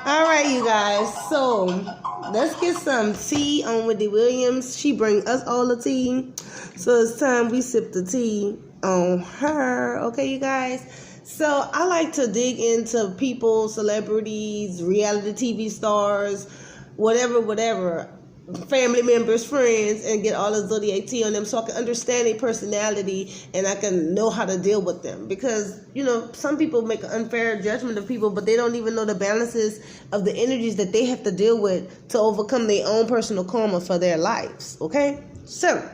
All right, you guys. So let's get some tea on Wendy Williams. She bring us all the tea, so it's time we sip the tea on her. Okay, you guys. So I like to dig into people, celebrities, reality TV stars, whatever, family members, friends, and get all the ZodiacTea on them so I can understand their personality and I can know how to deal with them. Because, some people make an unfair judgment of people, but they don't even know the balances of the energies that they have to deal with to overcome their own personal karma for their lives. Okay? So,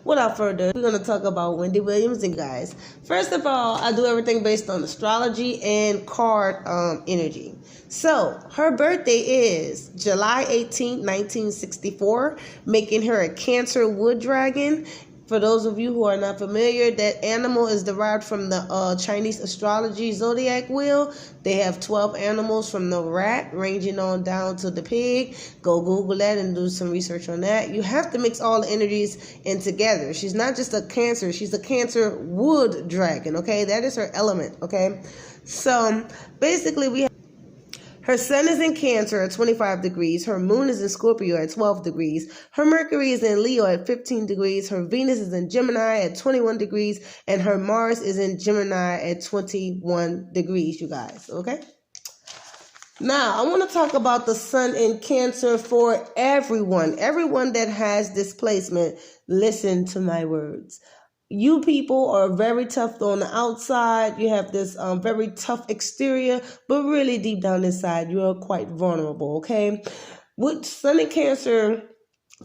without further ado, we're going to talk about Wendy Williams. And guys, first of all, I do everything based on astrology and card energy. So her birthday is July 18, 1964, making her a Cancer wood dragon. For those of you who are not familiar, that animal is derived from the Chinese astrology zodiac wheel. They have 12 animals from the rat ranging on down to the pig. Go Google that and do some research on that. You have to mix all the energies in together. She's not just a Cancer. She's a Cancer wood dragon, okay? That is her element, okay? So basically we have her sun is in Cancer at 25 degrees. Her moon is in Scorpio at 12 degrees. Her Mercury is in Leo at 15 degrees. Her Venus is in Gemini at 21 degrees. And her Mars is in Gemini at 21 degrees, you guys. Okay? Now, I want to talk about the sun in Cancer for everyone. Everyone that has displacement, listen to my words. You people are very tough on the outside. You have this very tough exterior, but really deep down inside, you are quite vulnerable, okay? What Sun in Cancer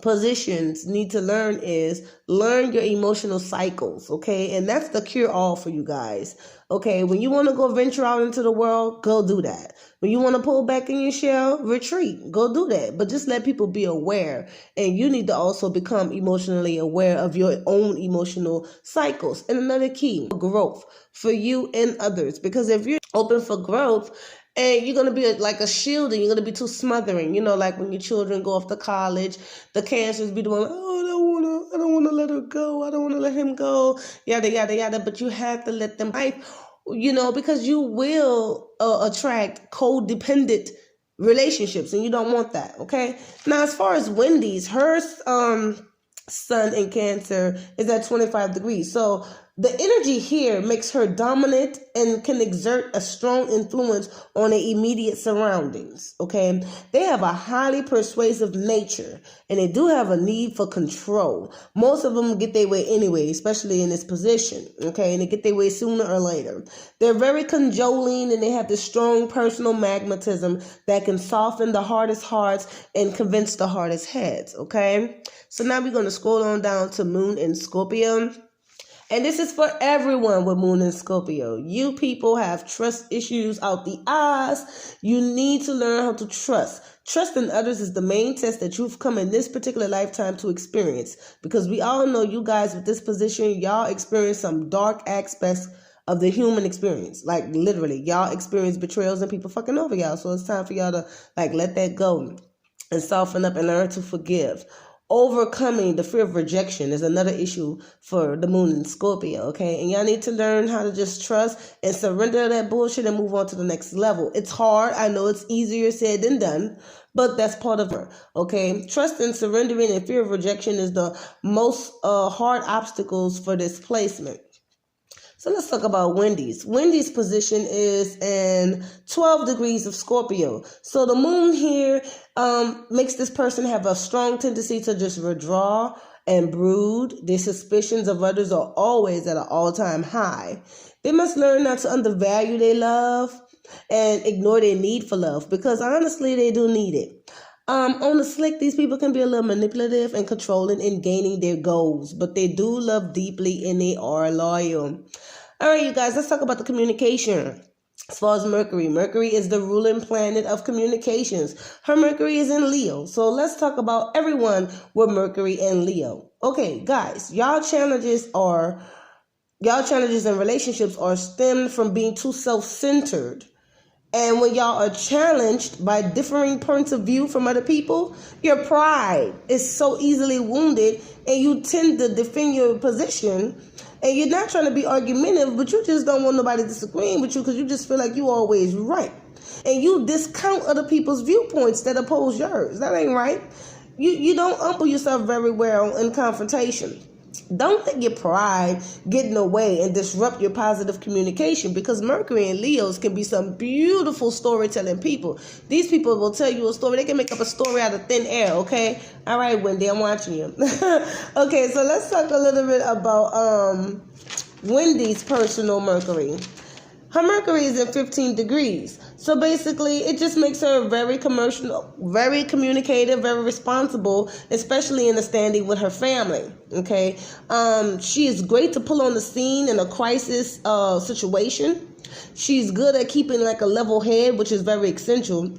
positions need to learn is learn your emotional cycles, okay? And that's the cure-all for you guys, okay? When you want to go venture out into the world, go do that. When you want to pull back in your shell, retreat, go do that. But just let people be aware. And you need to also become emotionally aware of your own emotional cycles. And another key, growth for you and others. Because if you're open for growth, and you're going to be like a shield and you're going to be too smothering. Like when your children go off to college, the Cancers be the one, oh, I don't want to let her go. I don't want to let him go. Yada, yada, yada. But you have to let them because you will attract codependent relationships and you don't want that. Okay. Now, as far as Wendy's, her sun in Cancer is at 25 degrees. So the energy here makes her dominant and can exert a strong influence on the immediate surroundings, okay? They have a highly persuasive nature, and they do have a need for control. Most of them get their way anyway, especially in this position, okay? And they get their way sooner or later. They're very cajoling, and they have this strong personal magnetism that can soften the hardest hearts and convince the hardest heads, okay? So now we're going to scroll on down to Moon in Scorpio. And this is for everyone with Moon in Scorpio. You people have trust issues out the ass. You need to learn how to trust. Trust in others is the main test that you've come in this particular lifetime to experience. Because we all know you guys with this position, y'all experience some dark aspects of the human experience. Like literally, y'all experience betrayals and people fucking over y'all. So it's time for y'all to let that go and soften up and learn to forgive. Overcoming the fear of rejection is another issue for the Moon in Scorpio, okay? And y'all need to learn how to just trust and surrender that bullshit and move on to the next level. It's hard. I know it's easier said than done, but that's part of it, okay? Trust and surrendering and fear of rejection is the most hard obstacles for displacement. So let's talk about Wendy's. Wendy's position is in 12 degrees of Scorpio. So the moon here makes this person have a strong tendency to just withdraw and brood. Their suspicions of others are always at an all-time high. They must learn not to undervalue their love and ignore their need for love, because honestly, they do need it. On the slick, these people can be a little manipulative and controlling in gaining their goals, but they do love deeply and they are loyal. All right, you guys, let's talk about the communication. As far as Mercury, Mercury is the ruling planet of communications. Her Mercury is in Leo. So let's talk about everyone with Mercury and Leo. Okay, guys, y'all challenges in relationships are stemmed from being too self-centered. And when y'all are challenged by differing points of view from other people, your pride is so easily wounded and you tend to defend your position And you're not trying to be argumentative, but you just don't want nobody disagreeing with you because you just feel like you always right. And you discount other people's viewpoints that oppose yours. That ain't right. You don't humble yourself very well in confrontation. Don't let your pride get in the way and disrupt your positive communication, because Mercury and Leos can be some beautiful storytelling people. These people will tell you a story. They can make up a story out of thin air, okay? All right, Wendy, I'm watching you. Okay, so let's talk a little bit about Wendy's personal Mercury. Her Mercury is in 15 degrees. So basically, it just makes her very commercial, very communicative, very responsible, especially in the standing with her family. Okay. She is great to pull on the scene in a crisis situation. She's good at keeping like a level head, which is very essential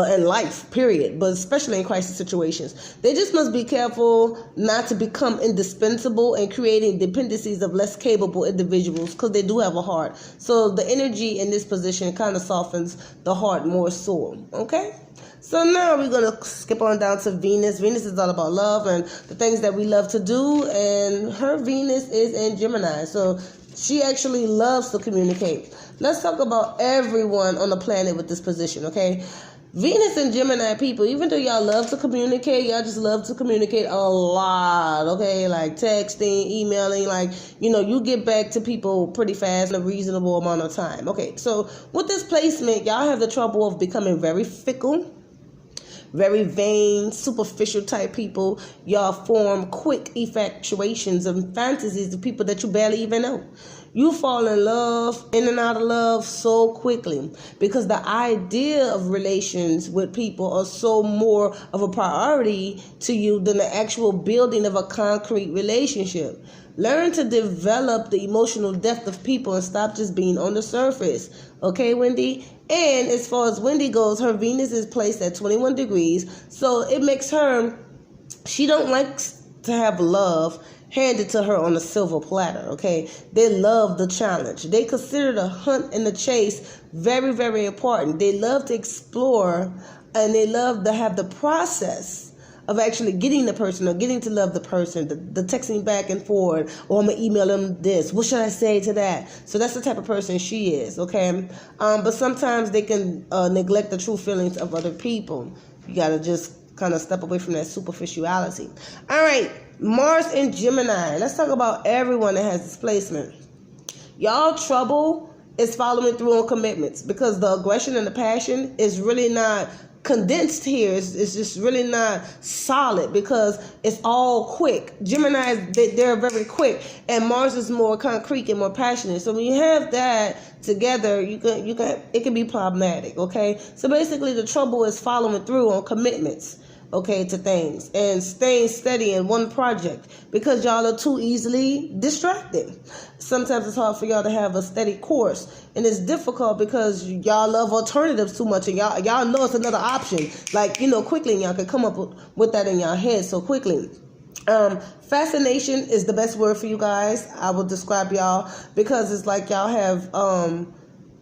in life, period, but especially in crisis situations. They just must be careful not to become indispensable and creating dependencies of less capable individuals, because they do have a heart. So the energy in this position kind of softens the heart more so, okay? So now we're going to skip on down to Venus. Venus is all about love and the things that we love to do, and her Venus is in Gemini, so she actually loves to communicate. Let's talk about everyone on the planet with this position, okay? Venus and Gemini people, even though y'all love to communicate, y'all just love to communicate a lot, okay? Like texting, emailing, like, you get back to people pretty fast in a reasonable amount of time. Okay, so with this placement, y'all have the trouble of becoming very fickle, very vain, superficial type people. Y'all form quick infatuations and fantasies of people that you barely even know. You fall in love, in and out of love so quickly, because the idea of relations with people are so more of a priority to you than the actual building of a concrete relationship. Learn to develop the emotional depth of people and stop just being on the surface. Okay, Wendy? And as far as Wendy goes, her Venus is placed at 21 degrees. So it makes her, she don't like to have love handed to her on a silver platter, okay? They love the challenge. They consider the hunt and the chase very, very important. They love to explore, and they love to have the process of actually getting the person or getting to love the person, the texting back and forth, or I'm going to email them this. What should I say to that? So that's the type of person she is, okay? But sometimes they can neglect the true feelings of other people. You got to just kind of step away from that superficiality. All right, Mars in Gemini. Let's talk about everyone that has displacement. Y'all trouble is following through on commitments, because the aggression and the passion is really not condensed here. It's just really not solid, because it's all quick. Gemini, they're very quick, and Mars is more concrete and more passionate. So when you have that together, it can be problematic, okay? So basically the trouble is following through on commitments, okay, to things, and staying steady in one project, because y'all are too easily distracted. Sometimes it's hard for y'all to have a steady course, and it's difficult because y'all love alternatives too much, and y'all know it's another option, like, quickly, and y'all can come up with that in your head so quickly. Fascination is the best word for you guys. I will describe y'all, because it's like y'all have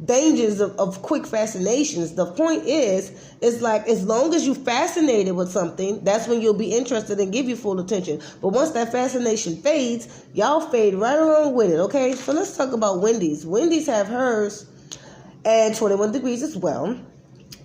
dangers of quick fascinations. The point is, it's like, as long as you're fascinated with something, that's when you'll be interested and give you full attention. But once that fascination fades, y'all fade right along with it, okay? So let's talk about Wendy's. Wendy's have hers at 21 degrees as well.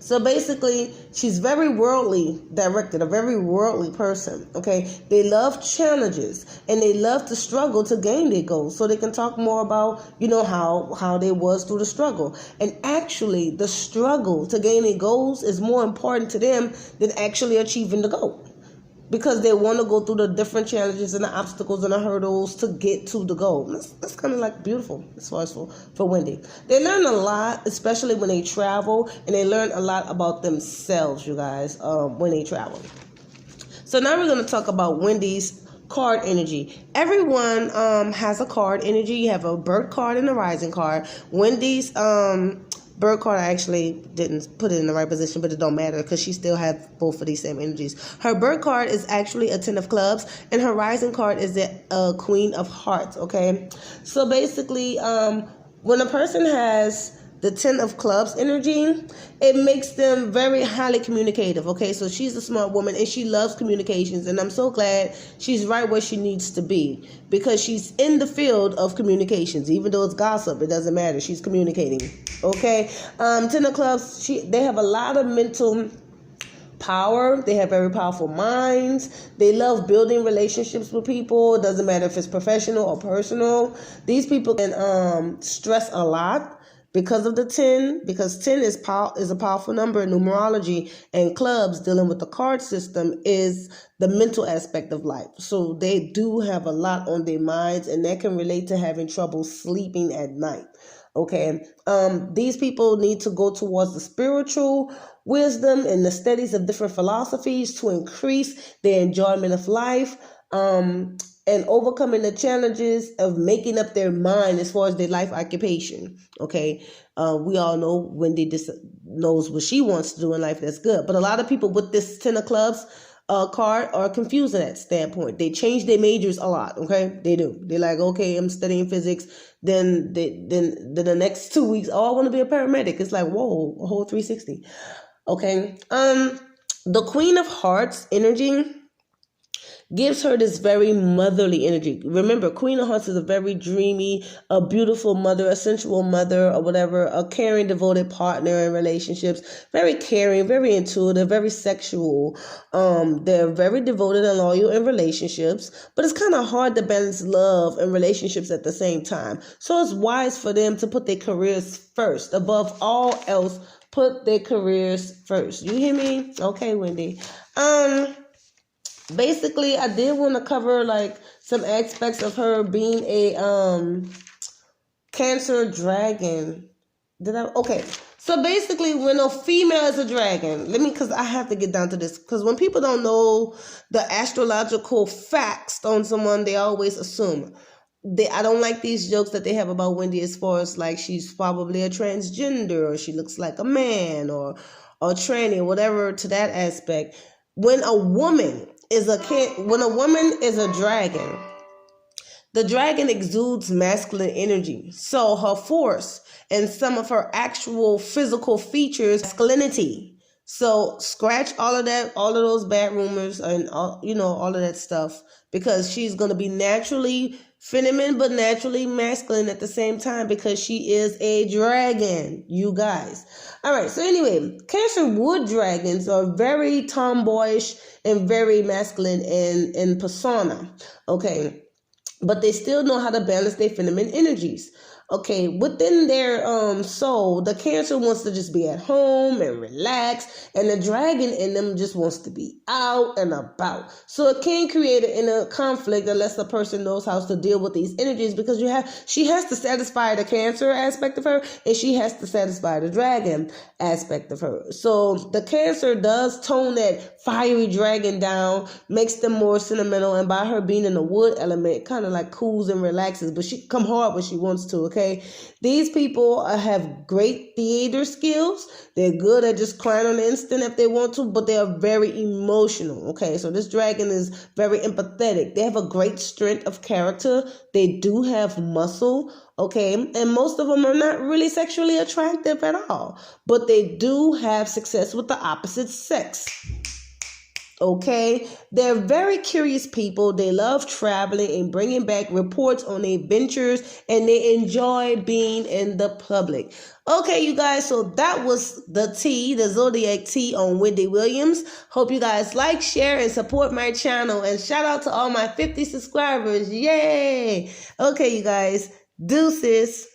So basically, she's very worldly directed, a very worldly person, okay? They love challenges, and they love to struggle to gain their goals, so they can talk more about, how they was through the struggle. And actually, the struggle to gain their goals is more important to them than actually achieving the goal, because they want to go through the different challenges and the obstacles and the hurdles to get to the goal. That's kind of like beautiful as far as for Wendy. They learn a lot, especially when they travel, and they learn a lot about themselves, you guys, when they travel. So now we're going to talk about Wendy's card energy. Everyone has a card energy. You have a birth card and a rising card. Wendy's birth card, I actually didn't put it in the right position, but it don't matter, because she still have both of these same energies. Her birth card is actually a 10 of clubs, and her rising card is a Queen of Hearts, okay? So basically, when a person has the 10 of clubs energy, it makes them very highly communicative. Okay, so she's a smart woman and she loves communications, and I'm so glad she's right where she needs to be, because she's in the field of communications. Even though it's gossip, it doesn't matter, she's communicating. Okay, 10 of clubs, they have a lot of mental power. They have very powerful minds. They love building relationships with people. It doesn't matter if it's professional or personal. These people can stress a lot because of the 10, because 10 is a powerful number in numerology, and clubs, dealing with the card system, is the mental aspect of life. So they do have a lot on their minds, and that can relate to having trouble sleeping at night. Okay, these people need to go towards the spiritual wisdom and the studies of different philosophies to increase their enjoyment of life, and overcoming the challenges of making up their mind as far as their life occupation. Okay, we all know Wendy knows what she wants to do in life. That's good. But a lot of people with this 10 of clubs card are confused at that standpoint. They change their majors a lot. Okay, they do. They're like, okay, I'm studying physics. Then the next 2 weeks, oh, I want to be a paramedic. It's like, whoa, a whole 360. Okay. The Queen of Hearts energy gives her this very motherly energy. Remember, Queen of Hearts is a very dreamy, a beautiful mother, a sensual mother, or whatever, a caring, devoted partner in relationships. Very caring, very intuitive, very sexual. They're very devoted and loyal in relationships, but it's kind of hard to balance love and relationships at the same time. So it's wise for them to put their careers first. Above all else, put their careers first. You hear me? Okay, Wendy. Basically, I did want to cover like some aspects of her being a Cancer dragon. Okay. So basically, when a female is a dragon, because I have to get down to this, because when people don't know the astrological facts on someone, they always assume. I don't like these jokes that they have about Wendy as far as like she's probably a transgender, or she looks like a man, or tranny, or whatever to that aspect. When a woman is a dragon, the dragon exudes masculine energy. So her force and some of her actual physical features, masculinity. So scratch all of that, all of those bad rumors, and all of that stuff, because she's going to be naturally feminine but naturally masculine at the same time, because she is a dragon, you guys. All right, so anyway, Cancer wood dragons are very tomboyish and very masculine in persona, okay? But they still know how to balance their feminine energies. Okay, within their soul, the Cancer wants to just be at home and relax, and the dragon in them just wants to be out and about. So it can create an inner conflict unless the person knows how to deal with these energies, because she has to satisfy the Cancer aspect of her, and she has to satisfy the dragon aspect of her. So the Cancer does tone that fiery dragon down, makes them more sentimental, and by her being in the wood element, kind of like cools and relaxes, but she come hard when she wants to. Okay, these people have great theater skills. They're good at just crying on the instant if they want to, but they are very emotional. Okay, so this dragon is very empathetic. They have a great strength of character. They do have muscle. Okay, and most of them are not really sexually attractive at all, but they do have success with the opposite sex. Okay, they're very curious people. They love traveling and bringing back reports on their adventures, and they enjoy being in the public. Okay, you guys, so that was the Zodiac Tea on Wendy Williams. Hope you guys like, share, and support my channel, and shout out to all my 50 subscribers. Yay! Okay, you guys, deuces.